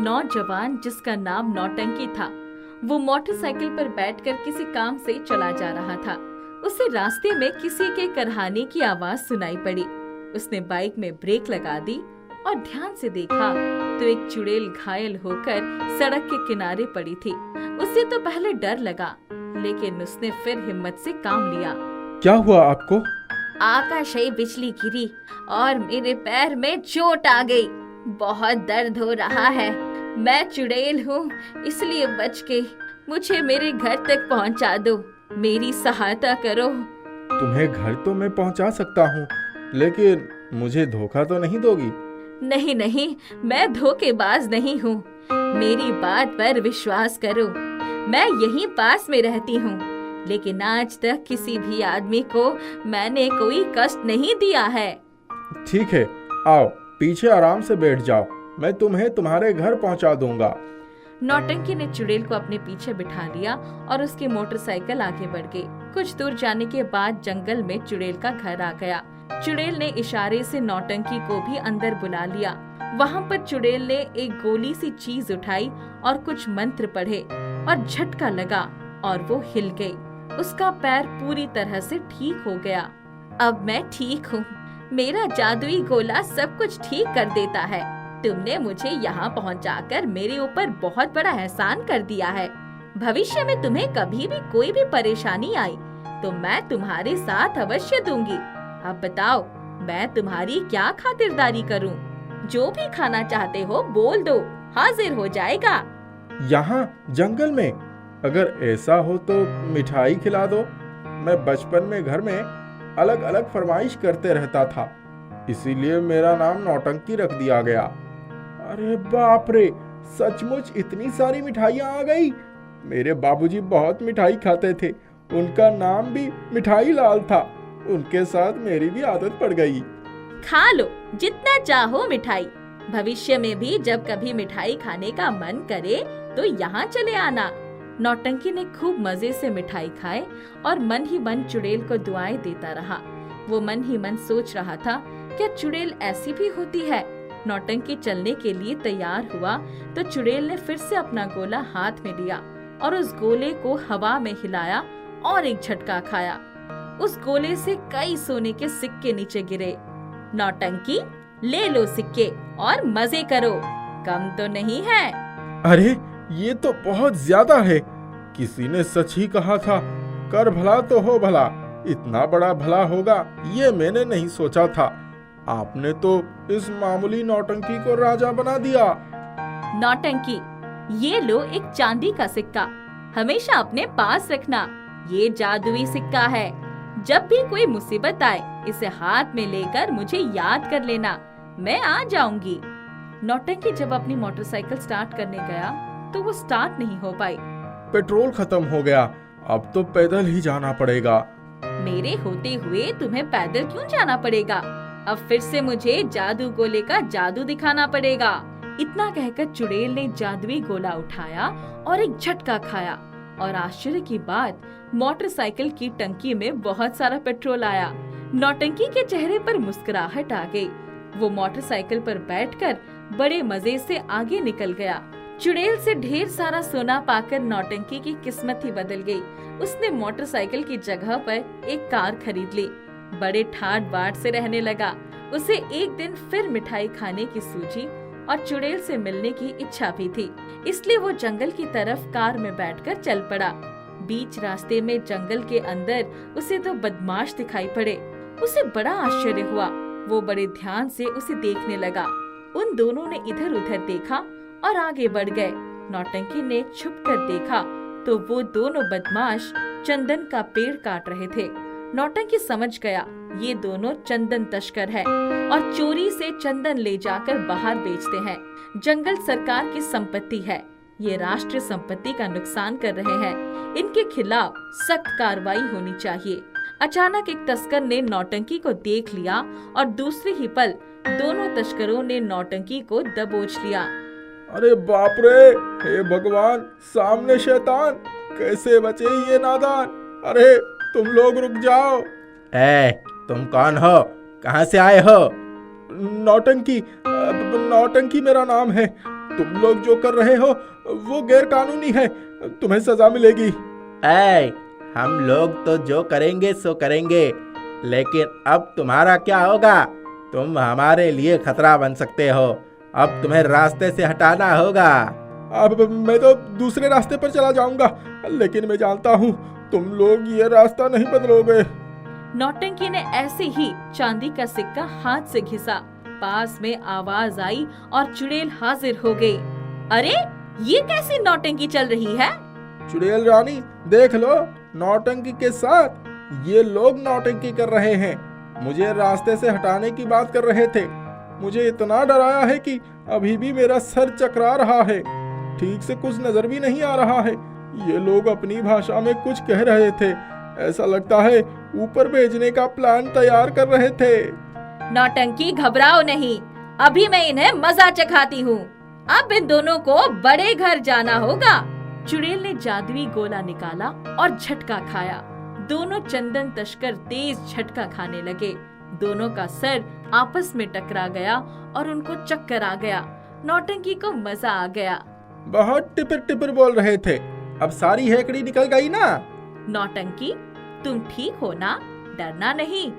नौजवान जिसका नाम नौटंकी था, वो मोटरसाइकिल पर बैठकर किसी काम से चला जा रहा था। उसे रास्ते में किसी के करहाने की आवाज सुनाई पड़ी। उसने बाइक में ब्रेक लगा दी और ध्यान से देखा तो एक चुड़ैल घायल होकर सड़क के किनारे पड़ी थी। उसे तो पहले डर लगा, लेकिन उसने फिर हिम्मत से काम लिया। क्या हुआ आपको? आकाशीय बिजली गिरी और मेरे पैर में चोट आ गई। बहुत दर्द हो रहा है। मैं चुड़ैल हूँ, इसलिए बच के मुझे मेरे घर तक पहुँचा दो। मेरी सहायता करो। तुम्हें घर तो मैं पहुंचा सकता हूँ, लेकिन मुझे धोखा तो नहीं दोगी? नहीं नहीं, मैं धोखेबाज नहीं हूँ। मेरी बात पर विश्वास करो। मैं यहीं पास में रहती हूँ, लेकिन आज तक किसी भी आदमी को मैंने कोई कष्ट नहीं दिया है। ठीक है, आओ पीछे आराम से बैठ जाओ, मैं तुम्हें तुम्हारे घर पहुंचा दूंगा। नौटंकी ने चुड़ैल को अपने पीछे बिठा लिया और उसकी मोटरसाइकिल आगे बढ़ गई। कुछ दूर जाने के बाद जंगल में चुड़ैल का घर आ गया। चुड़ैल ने इशारे से नौटंकी को भी अंदर बुला लिया। वहाँ पर चुड़ैल ने एक गोली सी चीज उठाई और कुछ मंत्र पढ़े और झटका लगा और वो हिल गई। उसका पैर पूरी तरह से ठीक हो गया। अब मैं ठीक हूँ। मेरा जादुई गोला सब कुछ ठीक कर देता है। तुमने मुझे यहाँ पहुँचाकर मेरे ऊपर बहुत बड़ा एहसान कर दिया है। भविष्य में तुम्हें कभी भी कोई भी परेशानी आई तो मैं तुम्हारे साथ अवश्य दूंगी। अब बताओ, मैं तुम्हारी क्या खातिरदारी करूं? जो भी खाना चाहते हो बोल दो, हाजिर हो जाएगा। यहाँ जंगल में? अगर ऐसा हो तो मिठाई खिला दो। मैं बचपन में घर में अलग अलग फरमाइश करते रहता था, इसीलिए मेरा नाम नौटंकी रख दिया गया। अरे बाप रे, सचमुच इतनी सारी मिठाइयाँ आ गई। मेरे बाबूजी बहुत मिठाई खाते थे, उनका नाम भी मिठाई लाल था। उनके साथ मेरी भी आदत पड़ गई। खा लो जितना चाहो मिठाई। भविष्य में भी जब कभी मिठाई खाने का मन करे तो यहाँ चले आना। नौटंकी ने खूब मजे से मिठाई खाए और मन ही मन चुड़ैल को दुआएं देता रहा। वो मन ही मन सोच रहा था, क्या चुड़ैल ऐसी भी होती है? नौटंकी चलने के लिए तैयार हुआ तो चुड़ैल ने फिर से अपना गोला हाथ में लिया और उस गोले को हवा में हिलाया और एक झटका खाया। उस गोले से कई सोने के सिक्के नीचे गिरे। नौटंकी, ले लो सिक्के और मजे करो, कम तो नहीं है। अरे ये तो बहुत ज्यादा है। किसी ने सच ही कहा था, कर भला तो हो भला। इतना बड़ा भला होगा ये मैंने नहीं सोचा था। आपने तो इस मामूली नौटंकी को राजा बना दिया। नौटंकी, ये लो एक चांदी का सिक्का, हमेशा अपने पास रखना। ये जादुई सिक्का है। जब भी कोई मुसीबत आए इसे हाथ में लेकर मुझे याद कर लेना, मैं आ जाऊंगी। नौटंकी जब अपनी मोटरसाइकिल स्टार्ट करने गया तो वो स्टार्ट नहीं हो पाई। पेट्रोल खत्म हो गया, अब तो पैदल ही जाना पड़ेगा। मेरे होते हुए तुम्हें पैदल क्यों जाना पड़ेगा? अब फिर से मुझे जादू गोले का जादू दिखाना पड़ेगा। इतना कहकर चुड़ैल ने जादुई गोला उठाया और एक झटका खाया और आश्चर्य की बात, मोटरसाइकिल की टंकी में बहुत सारा पेट्रोल आया। नौटंकी के चेहरे पर मुस्कुराहट आ गई। वो मोटरसाइकिल पर बैठकर बड़े मजे से आगे निकल गया। चुड़ैल से ढेर सारा सोना पाकर नौटंकी की किस्मत ही बदल गई। उसने मोटरसाइकिल की जगह पर एक कार खरीद ली। बड़े ठाट बाट से रहने लगा। उसे एक दिन फिर मिठाई खाने की सूझी और चुड़ैल से मिलने की इच्छा भी थी, इसलिए वो जंगल की तरफ कार में बैठकर चल पड़ा। बीच रास्ते में जंगल के अंदर उसे दो बदमाश दिखाई पड़े। उसे बड़ा आश्चर्य हुआ। वो बड़े ध्यान से उसे देखने लगा। उन दोनों ने इधर उधर देखा और आगे बढ़ गए। नौटंकी ने छुपकर देखा तो वो दोनों बदमाश चंदन का पेड़ काट रहे थे। नौटंकी समझ गया ये दोनों चंदन तस्कर हैं और चोरी से चंदन ले जाकर बाहर बेचते हैं। जंगल सरकार की संपत्ति है, ये राष्ट्रीय संपत्ति का नुकसान कर रहे हैं। इनके खिलाफ सख्त कार्रवाई होनी चाहिए। अचानक एक तस्कर ने नौटंकी को देख लिया और दूसरे ही पल दोनों तस्करों ने नौटंकी को दबोच लिया। अरे बाप रे, हे भगवान, सामने शैतान, कैसे बचे ये नादान। अरे तुम लोग रुक जाओ। तुम कौन हो? कहाँ से आए हो? नौटंकी, नौटंकी मेरा नाम है। तुम लोग जो कर रहे हो वो गैर कानूनी है, तुम्हें सजा मिलेगी। ऐ, हम लोग तो जो करेंगे सो करेंगे, लेकिन अब तुम्हारा क्या होगा? तुम हमारे लिए खतरा बन सकते हो। अब तुम्हें रास्ते से हटाना होगा। अब मैं तो दूसरे रास्ते पर चला जाऊंगा, लेकिन मैं जानता हूँ तुम लोग ये रास्ता नहीं बदलोगे। नौटंकी ने ऐसे ही चांदी का सिक्का हाथ से घिसा। पास में आवाज आई और चुड़ैल हाजिर हो गई। अरे ये कैसी नौटंकी चल रही है? चुड़ैल रानी देख लो, नौटंकी के साथ ये लोग नौटंकी कर रहे हैं। मुझे रास्ते से हटाने की बात कर रहे थे। मुझे इतना डराया है कि अभी भी मेरा सर चकरा रहा है, ठीक से कुछ नजर भी नहीं आ रहा है। ये लोग अपनी भाषा में कुछ कह रहे थे, ऐसा लगता है ऊपर भेजने का प्लान तैयार कर रहे थे। नौटंकी घबराओ नहीं, अभी मैं इन्हें मजा चखाती हूँ। अब इन दोनों को बड़े घर जाना होगा। चुड़ैल ने जादुई गोला निकाला और झटका खाया। दोनों चंदन तस्कर तेज झटका खाने लगे। दोनों का सर आपस में टकरा गया और उनको चक्कर आ गया। नौटंकी को मजा आ गया। बहुत टिपर टिपर बोल रहे थे, अब सारी हेकड़ी निकल गई ना। नौटंकी तुम ठीक हो ना? डरना नहीं।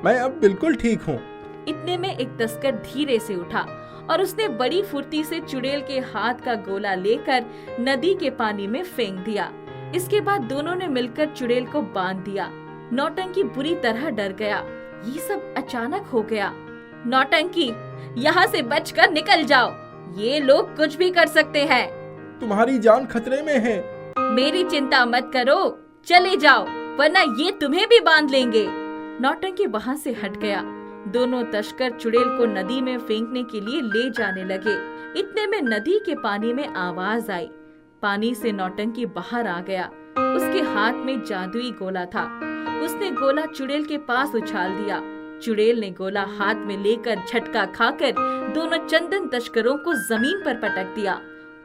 मैं अब बिल्कुल ठीक हूँ। इतने में एक तस्कर धीरे से उठा और उसने बड़ी फुर्ती से चुड़ैल के हाथ का गोला लेकर नदी के पानी में फेंक दिया। इसके बाद दोनों ने मिलकर चुड़ैल को बांध दिया। नौटंकी बुरी तरह डर गया। ये सब अचानक हो गया। नौटंकी यहाँ से बचकर निकल जाओ, ये लोग कुछ भी कर सकते हैं। तुम्हारी जान खतरे में है। मेरी चिंता मत करो, चले जाओ वरना ये तुम्हें भी बांध लेंगे। नौटंकी वहाँ से हट गया। दोनों तस्कर चुड़ैल को नदी में फेंकने के लिए ले जाने लगे। इतने में नदी के पानी में आवाज आई। पानी से नौटंकी बाहर आ गया। उसके हाथ में जादुई गोला था। उसने गोला चुड़ैल के पास उछाल दिया। चुड़ैल ने गोला हाथ में लेकर झटका खाकर दोनों चंदन तस्करों को जमीन पर पटक दिया।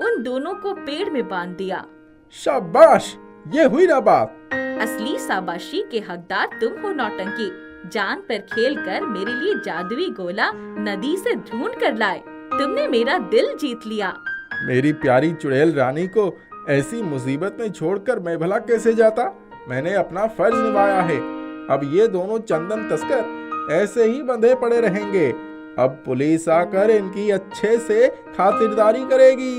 उन दोनों को पेड़ में बांध दिया। शाबाश, ये हुई ना बात। असली शाबाशी के हकदार तुम हो नौटंकी। जान पर खेल कर मेरे लिए जादुई गोला नदी से ढूंढ कर लाए। तुमने मेरा दिल जीत लिया। मेरी प्यारी चुड़ैल रानी को ऐसी मुसीबत में छोड़कर मैं भला कैसे जाता? मैंने अपना फर्ज निभाया है। अब ये दोनों चंदन तस्कर ऐसे ही बंधे पड़े रहेंगे। अब पुलिस आकर इनकी अच्छे से खातिरदारी करेगी।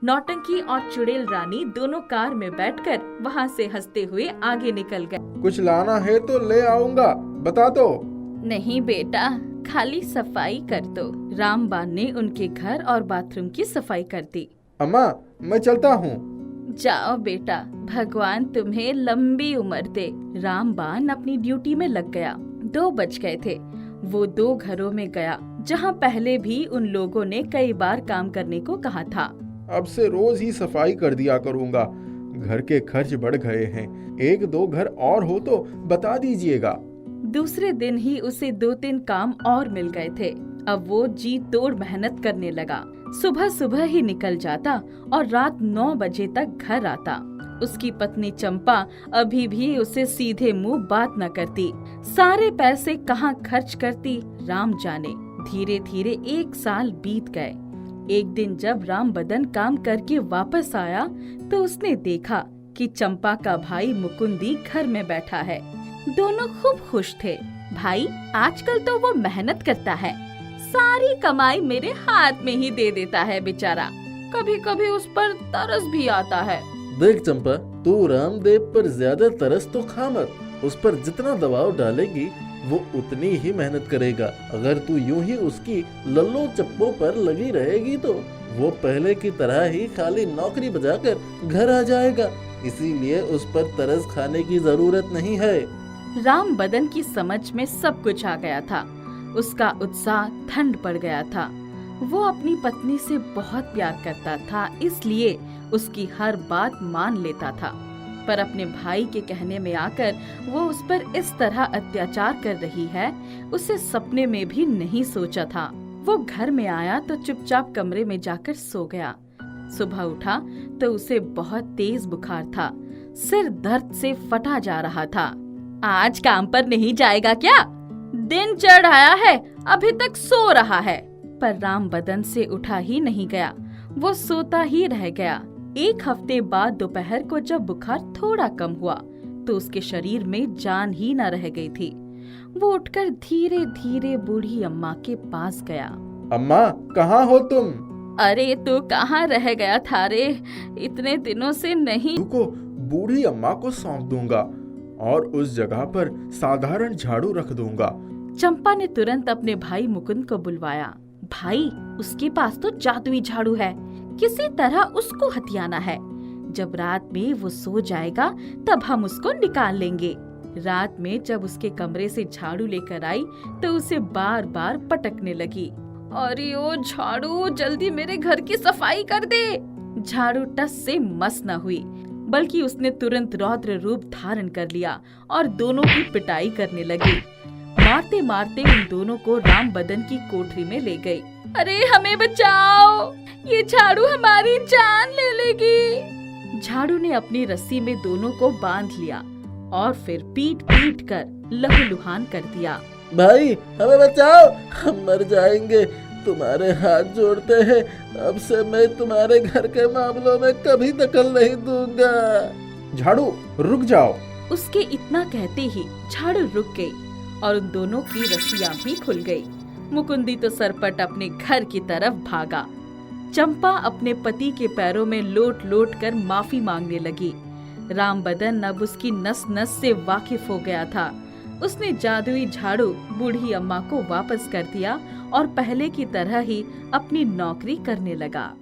नौटंकी और चुड़ैल रानी दोनों कार में बैठकर वहाँ से हंसते हुए आगे निकल गए। कुछ लाना है तो ले आऊंगा, बता दो। नहीं बेटा, खाली सफाई कर दो। रामबान ने उनके घर और बाथरूम की सफाई कर दी। अम्मा, मैं चलता हूँ। जाओ बेटा, भगवान तुम्हें लंबी उम्र दे। रामबान अपनी ड्यूटी में लग गया। 2 बज गए थे। वो 2 घरों में गया जहाँ पहले भी उन लोगों ने कई बार काम करने को कहा था। अब से रोज ही सफाई कर दिया करूँगा। घर के खर्च बढ़ गए हैं। 1-2 घर और हो तो बता दीजिएगा। दूसरे दिन ही उसे 2-3 काम और मिल गए थे। अब वो जी तोड़ मेहनत करने लगा। सुबह सुबह ही निकल जाता और रात 9 बजे तक घर आता। उसकी पत्नी चंपा अभी भी उसे सीधे मुंह बात न करती। सारे पैसे कहाँ खर्च करती राम जाने। धीरे धीरे 1 साल बीत गए। एक दिन जब राम बदन काम करके वापस आया तो उसने देखा कि चंपा का भाई मुकुंदी घर में बैठा है। दोनों खूब खुश थे। भाई आजकल तो वो मेहनत करता है, सारी कमाई मेरे हाथ में ही दे देता है बेचारा। कभी कभी उस पर तरस भी आता है। देख चंपा, तू रामदेव पर ज्यादा तरस तो खा मत। उस पर जितना दबाव डालेगी वो उतनी ही मेहनत करेगा। अगर तू यूं ही उसकी लल्लो चप्पो पर लगी रहेगी तो वो पहले की तरह ही खाली नौकरी बजाकर घर आ जाएगा। इसीलिए उस पर तरस खाने की जरूरत नहीं है। राम बदन की समझ में सब कुछ आ गया था। उसका उत्साह ठंड पड़ गया था। वो अपनी पत्नी से बहुत प्यार करता था, इसलिए उसकी हर बात मान लेता था। पर अपने भाई के कहने में आकर वो उस पर इस तरह अत्याचार कर रही है, उसे सपने में भी नहीं सोचा था। वो घर में आया तो चुपचाप कमरे में जाकर सो गया। सुबह उठा तो उसे बहुत तेज बुखार था। सिर दर्द से फटा जा रहा था। आज काम पर नहीं जाएगा क्या? दिन चढ़ आया है, अभी तक सो रहा है। पर राम बदन से उठा ही नहीं गया। वो सोता ही रह गया। एक हफ्ते बाद दोपहर को जब बुखार थोड़ा कम हुआ तो उसके शरीर में जान ही न रह गई थी। वो उठकर धीरे धीरे बूढ़ी अम्मा के पास गया। अम्मा, कहाँ हो तुम? अरे तू कहाँ रह गया था रे? इतने दिनों से नहीं। को बूढ़ी अम्मा को सौंप दूंगा और उस जगह पर साधारण झाड़ू रख दूंगा। चंपा ने तुरंत अपने भाई मुकुंद को बुलवाया। भाई, उसके पास तो जादुई झाड़ू है, किसी तरह उसको हथियाना है। जब रात में वो सो जाएगा तब हम उसको निकाल लेंगे। रात में जब उसके कमरे से झाड़ू लेकर आई तो उसे बार बार पटकने लगी। अरे ओ झाड़ू, जल्दी मेरे घर की सफाई कर दे। झाड़ू टस से मस न हुई, बल्कि उसने तुरंत रौद्र रूप धारण कर लिया और दोनों की पिटाई करने लगी। मारते मारते उन दोनों को राम बदन की कोठरी में ले गई। अरे हमें बचाओ, ये झाड़ू हमारी जान ले लेगी। झाड़ू ने अपनी रस्सी में दोनों को बांध लिया और फिर पीट पीट कर लहूलुहान कर दिया। भाई, हमें बचाओ, हम मर जाएंगे। तुम्हारे हाथ जोड़ते हैं, अब से मैं तुम्हारे घर के मामलों में कभी दखल नहीं दूंगा। झाड़ू, रुक जाओ। उसके इतना कहते ही झाड़ू रुक गई और उन दोनों की रस्सियां भी खुल गई। मुकुंदी तो सरपट अपने घर की तरफ भागा। चंपा अपने पति के पैरों में लोट लोट कर माफी मांगने लगी। राम बदन अब उसकी नस नस से वाकिफ हो गया था। उसने जादुई झाड़ू बूढ़ी अम्मा को वापस कर दिया और पहले की तरह ही अपनी नौकरी करने लगा।